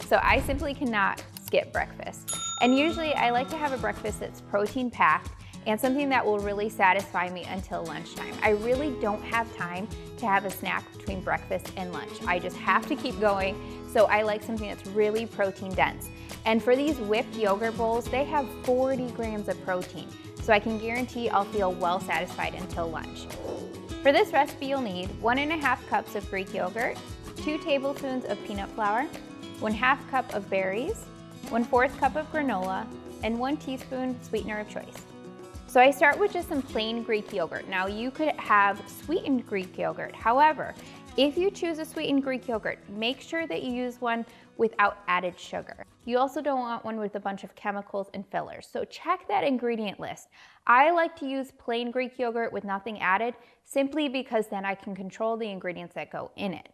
So I simply cannot skip breakfast. And usually I like to have a breakfast that's protein packed and something that will really satisfy me until lunchtime. I really don't have time to have a snack between breakfast and lunch. I just have to keep going, so I like something that's really protein dense. And for these whipped yogurt bowls, they have 40 grams of protein, so I can guarantee I'll feel well satisfied until lunch. For this recipe, you'll need 1.5 cups of Greek yogurt, 2 tablespoons of peanut flour, 1/2 cup of berries, 1/4 cup of granola, and 1 teaspoon sweetener of choice. So I start with just some plain Greek yogurt. Now you could have sweetened Greek yogurt. However, if you choose a sweetened Greek yogurt, make sure that you use one without added sugar. You also don't want one with a bunch of chemicals and fillers. So check that ingredient list. I like to use plain Greek yogurt with nothing added, simply because then I can control the ingredients that go in it.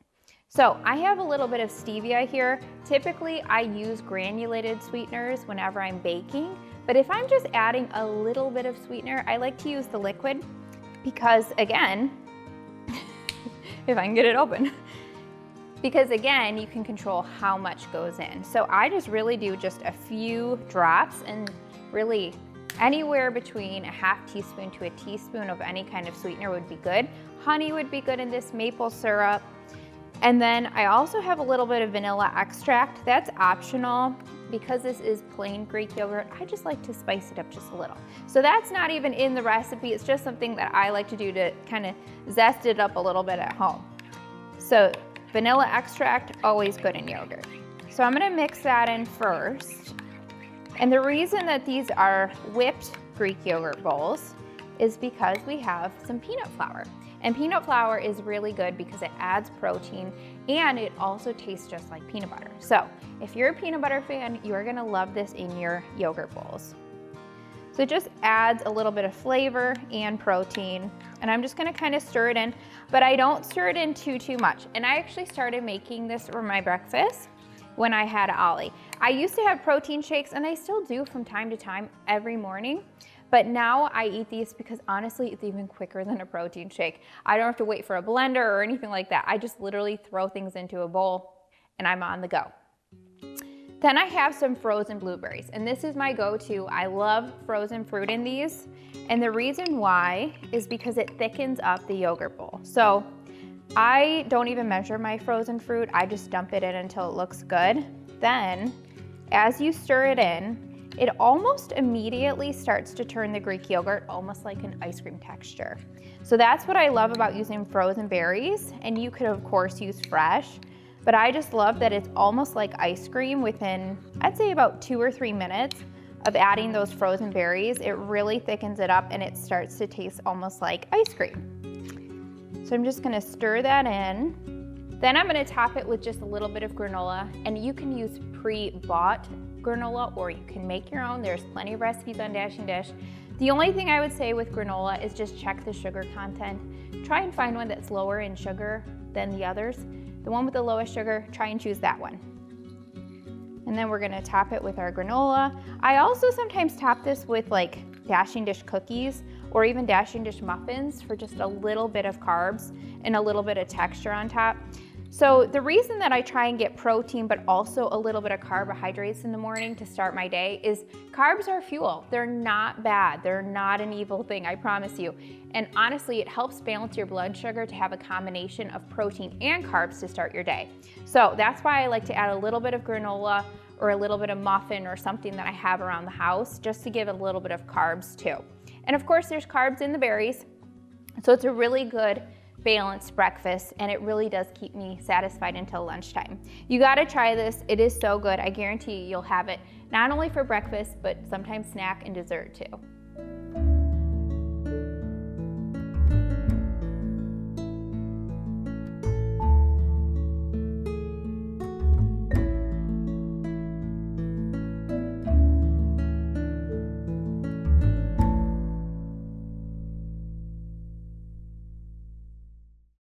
So I have a little bit of stevia here. Typically I use granulated sweeteners whenever I'm baking, but if I'm just adding a little bit of sweetener, I like to use the liquid because again, if I can get it open, because again, you can control how much goes in. So I just really do just a few drops, and really anywhere between a 1/2 teaspoon to a teaspoon of any kind of sweetener would be good. Honey would be good in this, maple syrup. And then I also have a little bit of vanilla extract. That's optional. Because this is plain Greek yogurt, I just like to spice it up just a little. So that's not even in the recipe, it's just something that I like to do to kind of zest it up a little bit at home. So vanilla extract, always good in yogurt. So I'm gonna mix that in first. And the reason that these are whipped Greek yogurt bowls is because we have some peanut flour. And peanut flour is really good because it adds protein and it also tastes just like peanut butter. So if you're a peanut butter fan, you're gonna love this in your yogurt bowls. So it just adds a little bit of flavor and protein. And I'm just gonna kind of stir it in, but I don't stir it in too much. And I actually started making this for my breakfast when I had Ollie. I used to have protein shakes, and I still do from time to time every morning. But now I eat these because honestly, it's even quicker than a protein shake. I don't have to wait for a blender or anything like that. I just literally throw things into a bowl and I'm on the go. Then I have some frozen blueberries, and this is my go-to. I love frozen fruit in these. And the reason why is because it thickens up the yogurt bowl. So I don't even measure my frozen fruit. I just dump it in until it looks good. Then as you stir it in, it almost immediately starts to turn the Greek yogurt almost like an ice cream texture. So that's what I love about using frozen berries, and you could of course use fresh, but I just love that it's almost like ice cream within, I'd say about 2 or 3 minutes of adding those frozen berries. It really thickens it up and it starts to taste almost like ice cream. So I'm just gonna stir that in. Then I'm gonna top it with just a little bit of granola, and you can use pre-bought granola or you can make your own. There's plenty of recipes on Dash and Dish. The only thing I would say with granola is just check the sugar content. Try and find one that's lower in sugar than the others. The one with the lowest sugar, try and choose that one. And then we're gonna top it with our granola. I also sometimes top this with like Dash and Dish cookies or even Dash and Dish muffins for just a little bit of carbs and a little bit of texture on top. So the reason that I try and get protein but also a little bit of carbohydrates in the morning to start my day is carbs are fuel. They're not bad. They're not an evil thing, I promise you. And honestly, it helps balance your blood sugar to have a combination of protein and carbs to start your day. So that's why I like to add a little bit of granola or a little bit of muffin or something that I have around the house just to give it a little bit of carbs too. And of course, there's carbs in the berries. So it's a really good balanced breakfast, and it really does keep me satisfied until lunchtime. You gotta try this. It is so good. I guarantee you'll have it not only for breakfast, but sometimes snack and dessert too.